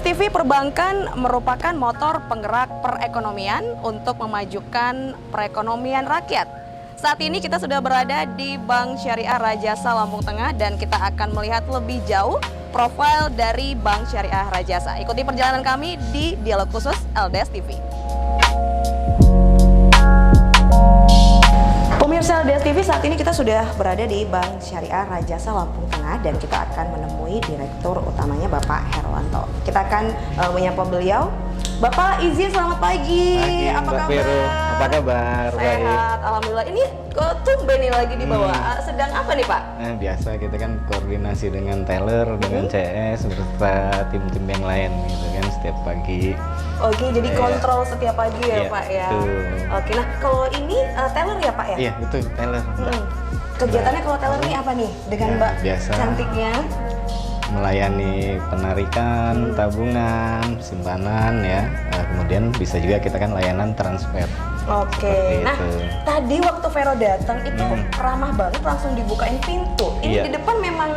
TV, perbankan merupakan motor penggerak perekonomian untuk memajukan perekonomian rakyat. Saat ini kita sudah berada di Bank Syariah Rajasa Lampung Tengah dan kita akan melihat lebih jauh profil dari Bank Syariah Rajasa. Ikuti perjalanan kami di Dialog Khusus LDS TV. Pemirsa LDS TV, saat ini kita sudah berada di Bank Syariah Rajasa Lampung Tengah dan kita akan menemui Direktur utamanya Bapak Herwanto. Kita akan menyapa beliau. Bapak izin, selamat pagi. Apa Mbak kabar? Vero, apa kabar? Sehat, Baik. alhamdulillah. Ini kok tumben nih lagi di bawah. Sedang apa nih Pak? Biasa kita kan koordinasi dengan teller, dengan CS beserta tim-tim yang lain gitu kan setiap pagi. Oke, jadi kontrol setiap pagi ya Iya, Pak ya. betul. Oke, nah kalau ini teller ya Pak ya? Iya betul, teller. Mbak. Kegiatannya kalau teller ini apa nih dengan Ya, Mbak biasa. cantiknya? Melayani penarikan, tabungan, simpanan ya. Kemudian bisa juga kita kan layanan transfer. Oke, Seperti nah itu. tadi waktu Vero datang itu ramah banget, langsung dibukain pintu. Ini Iya. di depan memang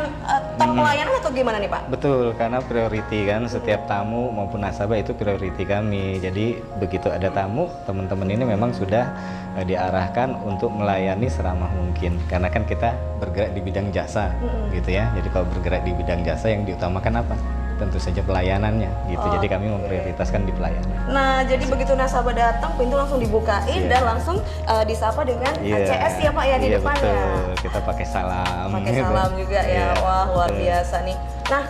top pelayanan atau gimana nih Pak? Betul, karena priority kan setiap tamu maupun nasabah itu priority kami. Jadi begitu ada tamu, teman-teman ini memang sudah diarahkan untuk melayani seramah mungkin. Karena kan kita bergerak di bidang jasa, gitu ya. Jadi kalau bergerak di bidang jasa yang diutamakan apa? Tentu saja pelayanannya, gitu. Jadi kami memprioritaskan di pelayanan. Nah, jadi begitu nasabah datang, pintu langsung dibukain Iya. dan langsung disapa dengan CS ya Pak ya di Iya, depannya. betul. Kita pakai salam. Pakai gitu. salam juga ya, Iya, wah luar betul. biasa nih. Nah,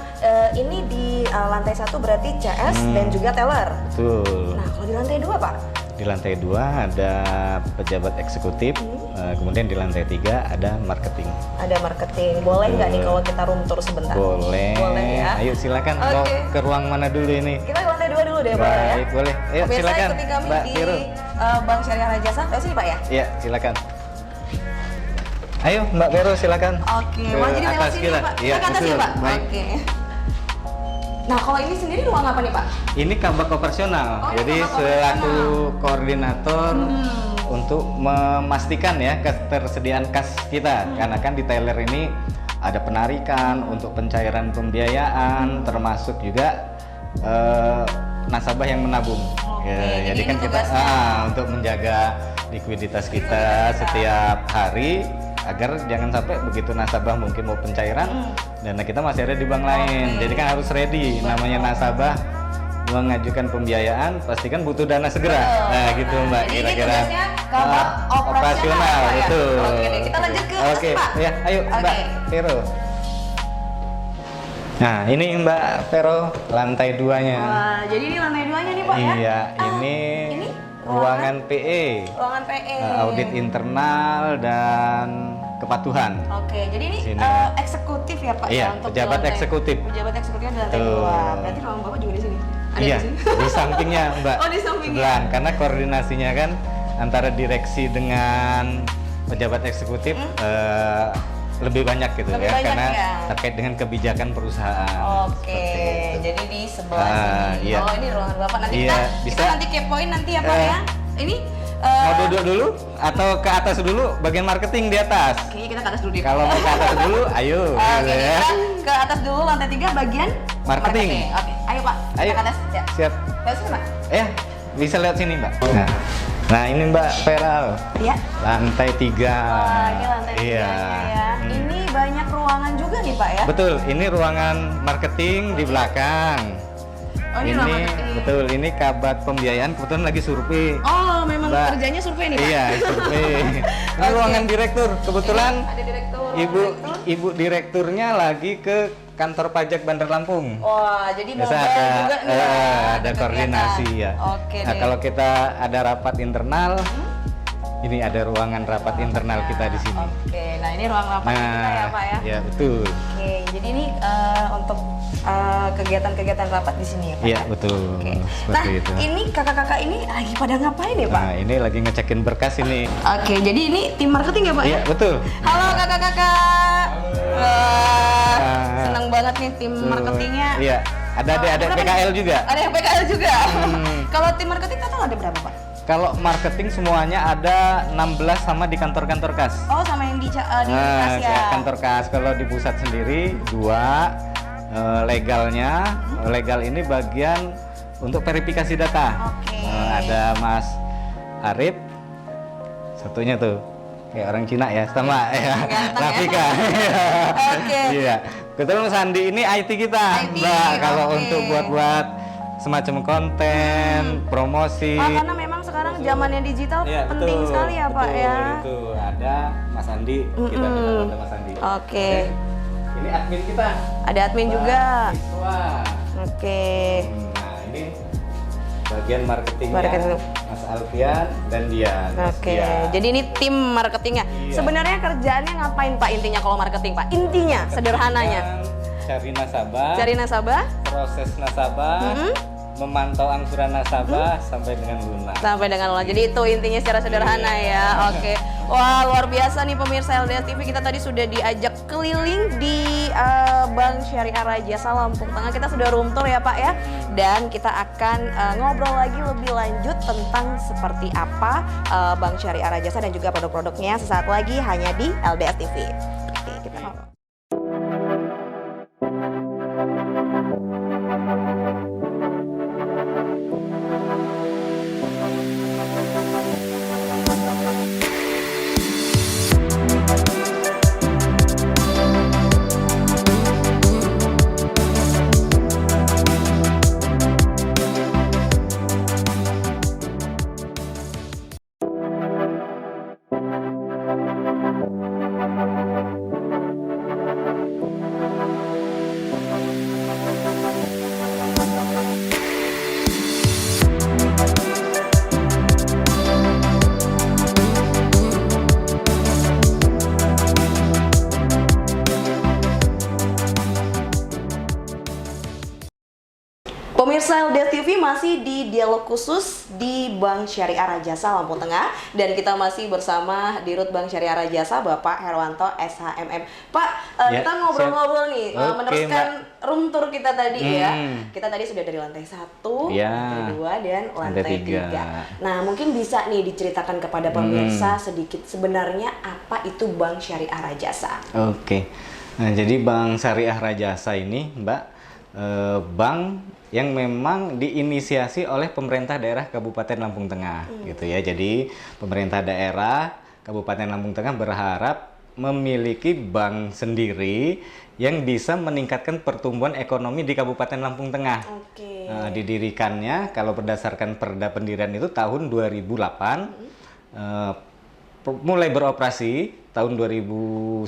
ini di lantai 1 berarti CS dan juga teller. Betul. Nah, kalau di lantai 2 Pak? Di lantai 2 ada pejabat eksekutif, kemudian di lantai 3 ada marketing. Ada marketing. Boleh nggak nih kalau kita room tour sebentar? Boleh. Boleh ya. Ayo silakan. Oke. Mau ke ruang mana dulu ini? Kita ke lantai 2 dulu deh Pak ya. Baik, boleh. Ayo Pemirsa, silakan. ikuti kami Mbak di Vero. Bank Syariah Rajasa. Tahu sini Pak ya? Iya, silakan. Ayo Mbak Vero silakan. Oke, Ke mau jadi lewat atas sini kita. Pak. Iya, Kita ke atas ya betul. Pak? Baik. Oke. Nah, kalau ini sendiri ruang apa nih Pak? Ini kabak operasional. Oh, ini Jadi kabak selaku operasional. koordinator untuk memastikan ya ketersediaan kas kita. Karena kan di teller ini ada penarikan untuk pencairan pembiayaan, termasuk juga nasabah yang menabung. Oke, Ya, jadi jadi kan ini kita tugasnya. untuk menjaga likuiditas kita setiap hari agar jangan sampai begitu nasabah mungkin mau pencairan dana kita masih ada di bank lain. Jadi kan harus ready. Namanya nasabah mengajukan pembiayaan pasti kan butuh dana segera. Nah, gitu Mbak, Jadi ini kira-kira. tugasnya kabak operasional, Pak, ya? betul. Oke deh, kita lanjut ke atas, Oke, Pak. ya, ayo Mbak Oke. Vero. Nah, ini Mbak Vero lantai 2-nya. Wah, jadi ini lantai 2-nya nih Pak ya? Iya, ini ini ruangan PE. ruangan PE. Audit internal dan kepatuhan. Oke, jadi ini Sini. eksekutif ya Pak Iya, ya untuk di pejabat lantai- eksekutif. Pejabat eksekutifnya di lantai Betul. 2. Berarti ruang Bapak juga di sini. Ada Iya, di sini. di sampingnya Mbak. Oh, di sampingnya. Sebelah, karena koordinasinya kan antara direksi dengan pejabat eksekutif lebih banyak gitu Lebih ya, banyak karena ya. terkait dengan kebijakan perusahaan. Oke, Seperti itu. jadi di sebelah Ah, sini. iya. Oh, ini ruangan Bapak. Nanti Iya, kita bisa. nanti kepoin nanti ya Pak Eh. ya. Ini Mau duduk dulu atau ke atas dulu? Bagian marketing di atas. kayaknya kita ke atas dulu deh. Kalau mau ke atas dulu, ayo. Oke, gitu ya. kita ke atas dulu lantai 3 bagian Marketing. Oke, ayo Pak. Kita Ayo. ke atas ya. Siap. Lewat sini Pak. Bisa lewat sini Mbak. Nah ini Mbak Veral, Iya. lantai 3. Wah, ini lantai 3 Iya. ya. Ini banyak ruangan juga nih Pak ya. Betul, ini ruangan marketing di belakang. Oh, ini ruang marketing. Betul, ini kabak pembiayaan kebetulan lagi survei. Oh, memang Mbak. kerjanya survei nih Pak. Iya, survei. Ini Oke. ruangan direktur. Kebetulan Ada direktur. ibu direkturnya lagi ke kantor pajak Bandar Lampung. Wah, jadi Biasa mobile ada, juga nih ya, ada koordinasi kegiatan. ya. Oke Nah deh. kalau kita ada rapat internal, ini ada ruangan rapat internal kita di sini. Oke, nah ini ruang rapat kita ya Pak ya. ya betul. Oke, jadi ini untuk kegiatan-kegiatan rapat di sini ya Pak. Iya ya? betul. Oke. Nah, Seperti itu. ini kakak-kakak ini lagi pada ngapain ya Pak? Nah ini lagi ngecekin berkas ini. Oke, jadi ini tim marketing ya Pak Iya ya? betul. Halo kakak-kakak. Wah, Ah. senang banget nih tim marketingnya. Iya. Ada adik-adik berapa PKL nih? juga. Ada yang PKL juga. Hmm. Kalau tim marketing total ada berapa Pak? Kalau marketing semuanya ada 16 sama di kantor-kantor kas. Oh, sama yang di kas ya. Kantor kas kalau di pusat sendiri 2, legal ini bagian untuk verifikasi data. Oke. Ada Mas Arif, satunya tuh kayak orang Cina ya, sama ya, Ganteng Rafika. Oke. Iya, kebetulan Mas Andi ini IT kita, IT, Mbak. Kalau oke. untuk buat semacam konten, promosi. Karena memang sekarang zamannya digital Iya, penting betul, sekali ya Pak betul, ya. Itu ada Mas Andi, kita minta bantu Mas Andi. Oke. Ini admin kita. Ada admin juga. Wah. Oke. Nah, ini bagian marketingnya Marketing. Mas Alfian dan Dian. Oke, jadi ini tim marketingnya. Iya. Sebenarnya kerjaannya ngapain Pak intinya kalau marketing Pak? Intinya, sederhananya. Cari nasabah, Cari nasabah, proses nasabah, memantau angsuran nasabah sampai dengan lunas. sampai dengan lunas. Jadi itu intinya secara sederhana ya. Oke. Wah, luar biasa nih pemirsa LDS TV. Kita tadi sudah diajak keliling di Bank Syariah Rajasa Lampung Tengah. Kita sudah room tour ya Pak ya. Dan kita akan ngobrol lagi lebih lanjut tentang seperti apa Bank Syariah Rajasa dan juga produk-produknya sesaat lagi hanya di LDS TV. Oke, kita ngobrol. Pemirsa LDS TV masih di dialog khusus di Bank Syariah Rajasa Lampung Tengah dan kita masih bersama Dirut Bank Syariah Rajasa Bapak Herwanto SHMM. Pak, Ya, kita ngobrol-ngobrol nih, Oke, meneruskan room tour kita tadi ya. Kita tadi sudah dari lantai 1, Ya. lantai 2 dan Lantai lantai 3. tiga. Nah, mungkin bisa nih diceritakan kepada pemirsa sedikit sebenarnya apa itu Bank Syariah Rajasa. Oke. Nah, jadi Bank Syariah Rajasa ini, Mbak, bank yang memang diinisiasi oleh pemerintah daerah Kabupaten Lampung Tengah, gitu ya. Jadi pemerintah daerah Kabupaten Lampung Tengah berharap memiliki bank sendiri yang bisa meningkatkan pertumbuhan ekonomi di Kabupaten Lampung Tengah. Oke. Nah, didirikannya kalau berdasarkan Perda Pendirian itu tahun 2008, mulai beroperasi tahun 2009,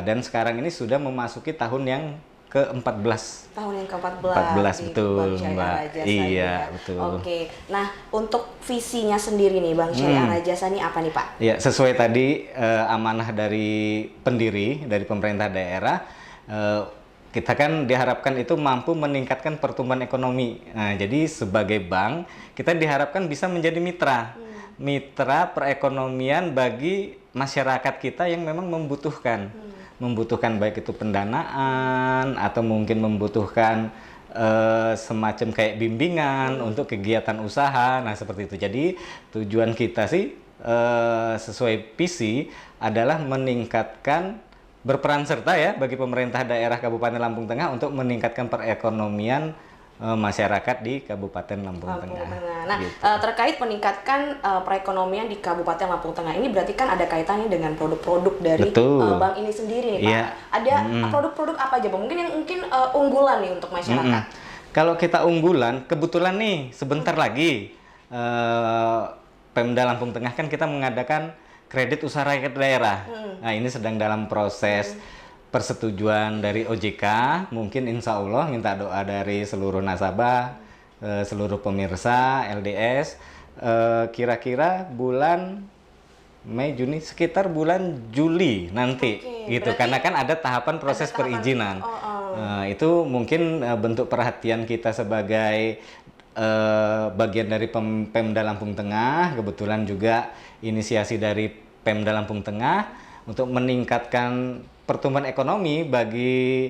dan sekarang ini sudah memasuki tahun yang ke-14. Tahun yang ke-14 14, di betul, Bank Syariah Mbak. Rajasa Iya, ya. betul. Oke. Nah, untuk visinya sendiri nih Bank Syariah Rajasa ini apa nih Pak? Ya, sesuai tadi amanah dari pendiri, dari pemerintah daerah, kita kan diharapkan itu mampu meningkatkan pertumbuhan ekonomi. Nah, jadi sebagai bank, kita diharapkan bisa menjadi mitra perekonomian bagi masyarakat kita yang memang membutuhkan. Membutuhkan baik itu pendanaan atau mungkin membutuhkan semacam kayak bimbingan untuk kegiatan usaha. Nah, seperti itu. Jadi tujuan kita sih sesuai visi adalah meningkatkan, berperan serta ya bagi pemerintah daerah Kabupaten Lampung Tengah untuk meningkatkan perekonomian masyarakat di Kabupaten Lampung Tengah. Nah, gitu. terkait meningkatkan perekonomian di Kabupaten Lampung Tengah ini berarti kan ada kaitannya dengan produk-produk dari Betul. bank ini sendiri nih Pak. Iya. Ada produk-produk apa aja Pak? Mungkin yang unggulan nih untuk masyarakat. Kalau kita unggulan, kebetulan nih sebentar lagi Pemda Lampung Tengah kan kita mengadakan kredit usaha rakyat daerah. Nah, ini sedang dalam proses persetujuan dari OJK. Mungkin insya Allah minta doa dari seluruh nasabah, seluruh pemirsa LDS. Kira-kira bulan Mei, Juni, sekitar bulan Juli nanti, gitu. Berarti Karena kan ada tahapan proses perizinan. Itu mungkin bentuk perhatian kita sebagai bagian dari Pemda Lampung Tengah, kebetulan juga inisiasi dari Pemda Lampung Tengah untuk meningkatkan pertumbuhan ekonomi bagi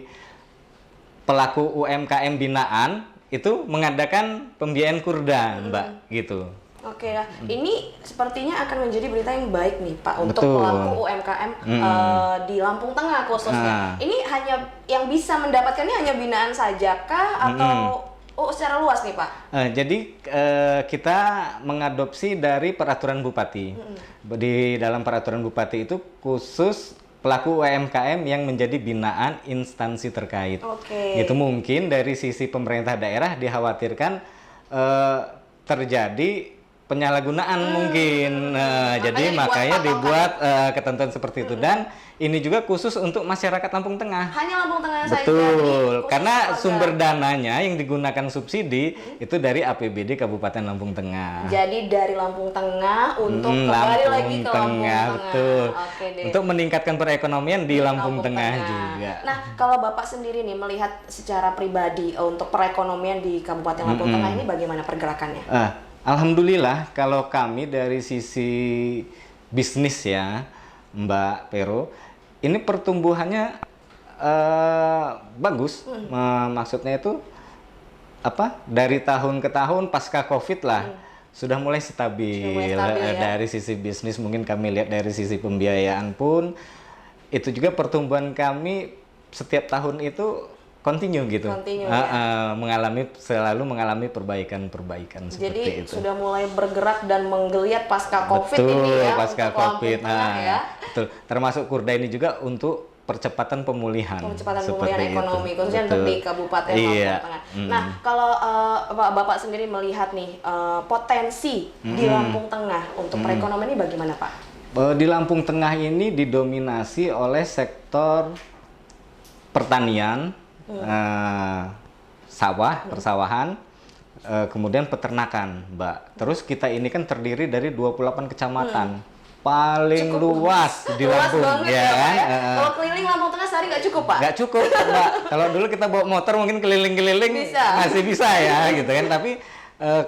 pelaku UMKM binaan, itu mengadakan pembiayaan kurda, Mbak, gitu. Oke, nah ini sepertinya akan menjadi berita yang baik nih Pak untuk Betul. pelaku UMKM di Lampung Tengah khususnya. Ini hanya yang bisa mendapatkannya hanya binaan saja kah atau secara luas nih Pak? Jadi kita mengadopsi dari peraturan bupati. Di dalam peraturan bupati itu khusus pelaku UMKM yang menjadi binaan instansi terkait. Oke. Itu mungkin dari sisi pemerintah daerah dikhawatirkan terjadi penyalahgunaan mungkin. Jadi makanya dibuat ketentuan seperti itu, dan ini juga khusus untuk masyarakat Lampung Tengah. Hanya Lampung Tengah saja. Betul, Jadi karena khusus sumber dananya yang digunakan subsidi itu dari APBD Kabupaten Lampung Tengah. Jadi dari Lampung Tengah untuk kembali lagi ke Lampung Tengah. Betul. Oke deh. Untuk meningkatkan perekonomian di Lampung Tengah juga. Nah, kalau Bapak sendiri nih melihat secara pribadi untuk perekonomian di Kabupaten Lampung Tengah ini bagaimana pergerakannya? Alhamdulillah kalau kami dari sisi bisnis ya, Mbak Pero, ini pertumbuhannya bagus. Maksudnya itu apa? Dari tahun ke tahun pasca Covid lah. Sudah mulai stabil, ya? Dari sisi bisnis. Mungkin kami lihat dari sisi pembiayaan pun itu juga pertumbuhan kami setiap tahun itu continue gitu. Selalu mengalami perbaikan seperti Jadi itu. sudah mulai bergerak dan menggeliat pasca Covid Betul, ini ya. pasca untuk Lampung Covid. Tengah ya. Betul. Termasuk Kurda ini juga untuk percepatan pemulihan. Percepatan seperti pemulihan ekonomi itu. khususnya untuk di Kabupaten Lampung Tengah. Nah, kalau Bapak sendiri melihat nih potensi di Lampung Tengah untuk perekonomian ini bagaimana Pak? Di Lampung Tengah ini didominasi oleh sektor pertanian, sawah, persawahan, kemudian peternakan, Mbak. Terus kita ini kan terdiri dari 28 kecamatan. Paling luas di Lampung, ya kan? Kalau keliling Lampung Tengah sehari nggak cukup Pak? Nggak cukup, Mbak. Kalau dulu kita bawa motor mungkin keliling-keliling masih bisa ya, gitu kan. Tapi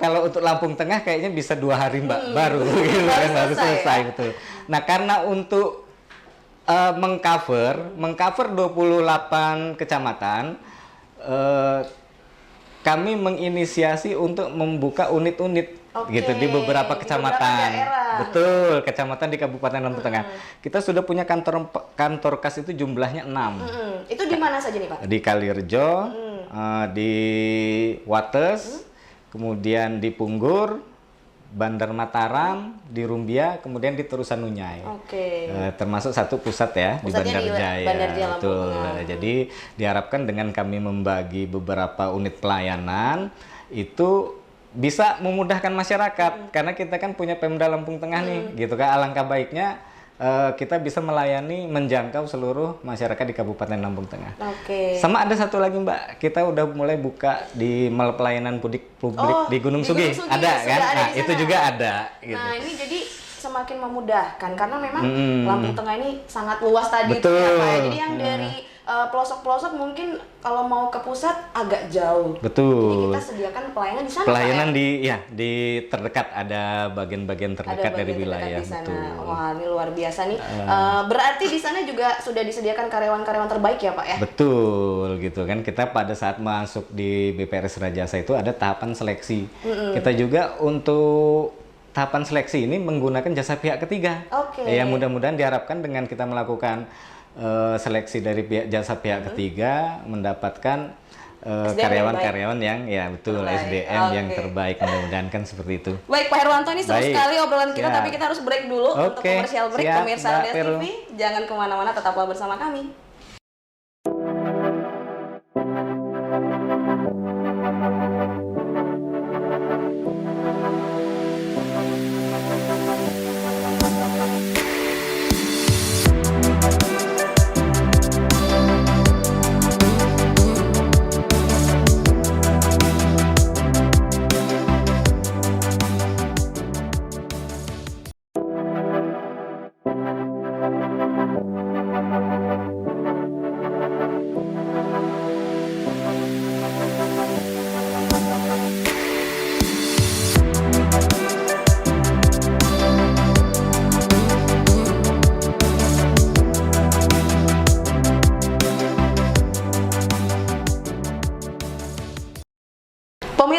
kalau untuk Lampung Tengah kayaknya bisa 2 hari Mbak, baru gitu kan, baru selesai ya? Betul. Nah, karena untuk mengcover 28 kecamatan, kami menginisiasi untuk membuka unit-unit gitu di beberapa kecamatan. Betul, kecamatan di Kabupaten Lampung Tengah. Kita sudah punya kantor kas itu jumlahnya 6. Itu di mana saja nih Pak? Di Kalirjo, di Wates, kemudian di Punggur, Bandar Mataram, di Rumbia, kemudian di Terusan Unyai. Termasuk satu pusat ya, di Bandar Jaya. Betul. Jadi diharapkan dengan kami membagi beberapa unit pelayanan itu bisa memudahkan masyarakat, karena kita kan punya Pemda Lampung Tengah nih, gitu kan. Alangkah baiknya kita bisa melayani, menjangkau seluruh masyarakat di Kabupaten Lampung Tengah. Sama ada satu lagi Mbak, kita udah mulai buka di pelayanan publik di Gunung Sugi. Ada kan? Nah, itu juga ada. Gitu. Nah, ini jadi semakin memudahkan karena memang Lampung Tengah ini sangat luas tadi. Betul. Ya, Pak. Jadi yang dari pelosok-pelosok mungkin kalau mau ke pusat agak jauh. Betul. Jadi kita sediakan pelayanan di sana. Pelayanan di terdekat, ada bagian-bagian terdekat dari wilayah. Di sana. Betul. Wah, ini luar biasa nih. Berarti di sana juga sudah disediakan karyawan-karyawan terbaik ya Pak ya? Betul, gitu kan. Kita pada saat masuk di BPRS Rajasa itu ada tahapan seleksi. Kita juga untuk tahapan seleksi ini menggunakan jasa pihak ketiga. Ya, mudah-mudahan diharapkan dengan kita melakukan seleksi dari jasa pihak ketiga, mendapatkan karyawan-karyawan yang SDM yang terbaik, mudah-mudahan kan seperti itu. Baik Pak Herwanto, ini seru sekali obrolan kita, tapi kita harus break dulu untuk komersial break. Pemirsa Des TV, jangan kemana-mana, tetaplah bersama kami.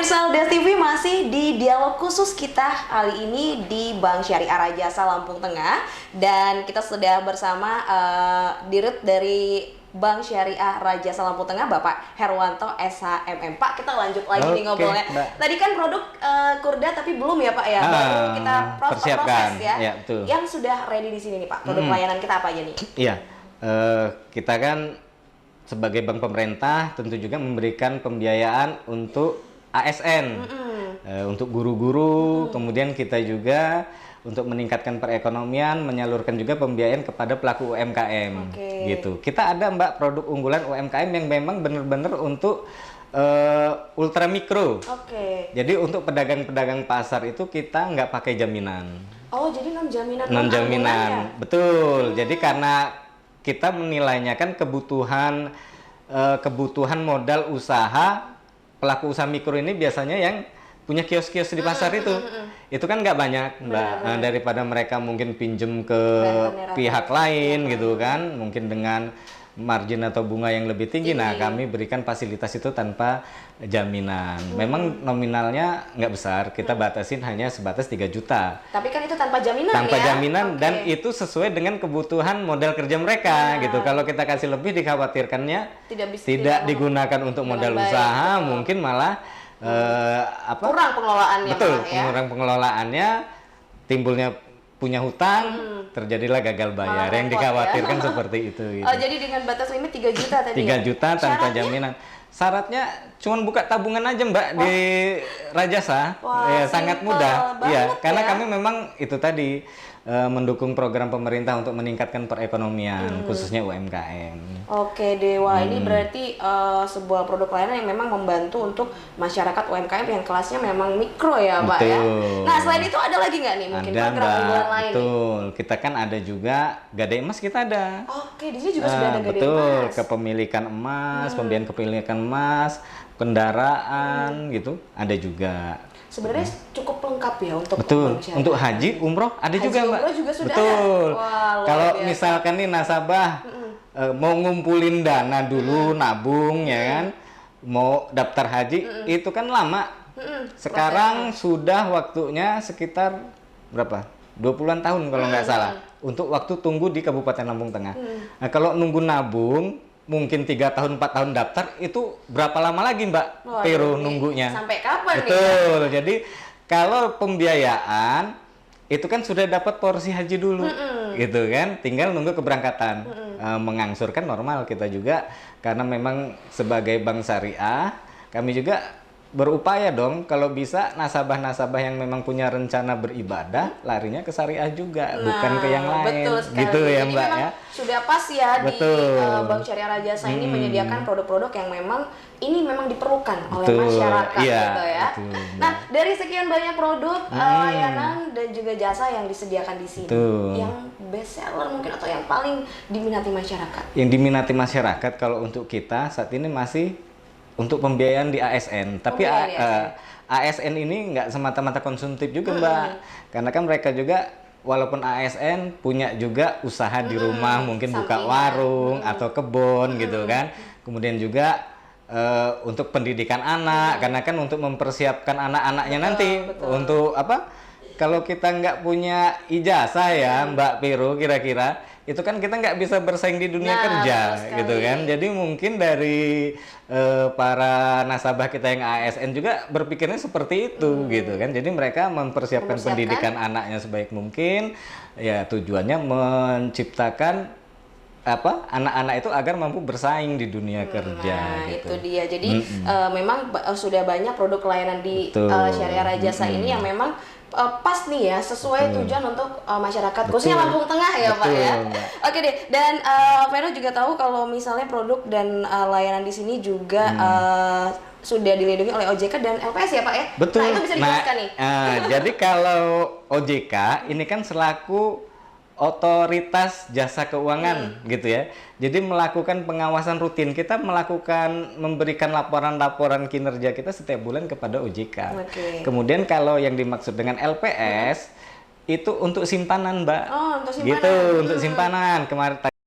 Pemirsa LDS TV masih di dialog khusus kita kali ini di Bank Syariah Rajasa Lampung Tengah, dan kita sudah bersama Dirut dari Bank Syariah Rajasa Lampung Tengah, Bapak Herwanto SHMM. Pak, kita lanjut lagi nih ngobrolnya. Tadi kan produk Kurda tapi belum ya Pak ya, baru kita persiapkan proses ya. Ya, betul. Yang sudah ready di sini nih Pak, produk pelayanan kita apa aja nih? Iya, kita kan sebagai bank pemerintah tentu juga memberikan pembiayaan untuk ASN, untuk guru-guru, kemudian kita juga untuk meningkatkan perekonomian, menyalurkan juga pembiayaan kepada pelaku UMKM, gitu. Kita ada Mbak produk unggulan UMKM yang memang benar-benar untuk ultra mikro. Jadi untuk pedagang-pedagang pasar itu kita nggak pakai jaminan. Oh, jadi non jaminan. Non jaminan, betul. Jadi karena kita menilainya kan kebutuhan modal usaha. Pelaku usaha mikro ini biasanya yang punya kios-kios di pasar itu kan nggak banyak Mbak. Daripada mereka mungkin pinjem ke pihak lain gitu kan, mungkin dengan margin atau bunga yang lebih tinggi. Nah, kami berikan fasilitas itu tanpa jaminan. Memang nominalnya nggak besar, kita batasin hanya sebatas 3 juta. Tapi kan itu tanpa jaminan tanpa ya? Jaminan, dan itu sesuai dengan kebutuhan modal kerja mereka gitu. Kalau kita kasih lebih, dikhawatirkannya tidak digunakan untuk modal usaha, mungkin malah kurang pengelolaannya. Betul, kurang pengelolaannya, timbulnya punya hutang, terjadilah gagal bayar. Yang dikhawatirkan seperti itu. Gitu. Oh, jadi dengan batas limit 3 juta tadi. 3 juta tanpa jaminan. Syaratnya cuma buka tabungan aja Mbak di Rajasa. Ya, sangat mudah. Iya, karena kami memang itu tadi mendukung program pemerintah untuk meningkatkan perekonomian, khususnya UMKM. Oke, Dewa. Ini berarti sebuah produk layanan yang memang membantu untuk masyarakat UMKM yang kelasnya memang mikro ya, Mbak ya. Nah, selain itu ada lagi nggak nih mungkin program unggulan lain? Betul. Kita kan ada juga Gadai Emas, kita ada. Oke, di sini juga sudah ada Gadai Emas. Betul, kepemilikan emas, pembiayaan kepemilikan emas, kendaraan gitu, ada juga. Sebenarnya cukup lengkap ya untuk untuk haji, umroh ada juga Mbak. Umroh juga sudah betul. Ada. Wah, kalau misalkan nih nasabah mau ngumpulin dana dulu, nabung ya kan, mau daftar haji, itu kan lama. Sekarang sudah waktunya sekitar berapa? 20-an tahun kalau nggak salah, untuk waktu tunggu di Kabupaten Lampung Tengah. Nah, kalau nunggu nabung mungkin 3 tahun 4 tahun daftar, itu berapa lama lagi Mbak Pero nunggunya? Sampai kapan nih? Betul. Jadi kalau pembiayaan itu kan sudah dapat porsi haji dulu, gitu kan? Tinggal nunggu keberangkatan. Mengangsurkan normal kita juga, karena memang sebagai bank syariah kami juga berupaya dong kalau bisa nasabah-nasabah yang memang punya rencana beribadah larinya ke syariah juga, bukan ke yang lain. Betul sekali. Gitu ya Mbak ya. Sudah pas ya di Bank Syariah Rajasa ini menyediakan produk-produk yang memang ini memang diperlukan oleh masyarakat gitu ya. Nah, dari sekian banyak produk layanan dan juga jasa yang disediakan di sini, yang best seller mungkin atau yang paling diminati masyarakat? Yang diminati masyarakat kalau untuk kita saat ini masih untuk pembiayaan di ASN, tapi ASN ini nggak semata-mata konsumtif juga Mbak, karena kan mereka juga walaupun ASN punya juga usaha di rumah, mungkin buka warung atau kebun gitu kan, kemudian juga untuk pendidikan anak, karena kan untuk mempersiapkan anak-anaknya nanti untuk apa? Kalau kita nggak punya ijazah ya Mbak Pero, kira-kira itu kan kita nggak bisa bersaing di dunia kerja gitu kan. Jadi mungkin dari para nasabah kita yang ASN juga berpikirnya seperti itu gitu kan. Jadi mereka mempersiapkan pendidikan anaknya sebaik mungkin, ya tujuannya menciptakan anak-anak itu agar mampu bersaing di dunia kerja. Nah, gitu. Itu dia. Jadi memang sudah banyak produk layanan di Syariah Rajasa ini yang memang pas nih ya, sesuai tujuan untuk masyarakat khususnya Lampung Tengah ya Pak ya. Oke deh, dan Vero juga tahu kalau misalnya produk dan layanan di sini juga sudah dilindungi oleh OJK dan LPS ya Pak ya. Betul. Nah, itu bisa dijelaskan nih. Jadi kalau OJK ini kan selaku otoritas jasa keuangan gitu ya. Jadi melakukan pengawasan rutin, kita memberikan laporan-laporan kinerja kita setiap bulan kepada OJK. Kemudian kalau yang dimaksud dengan LPS itu untuk simpanan Mbak. Oh, untuk simpanan. Gitu, untuk simpanan. Kemarin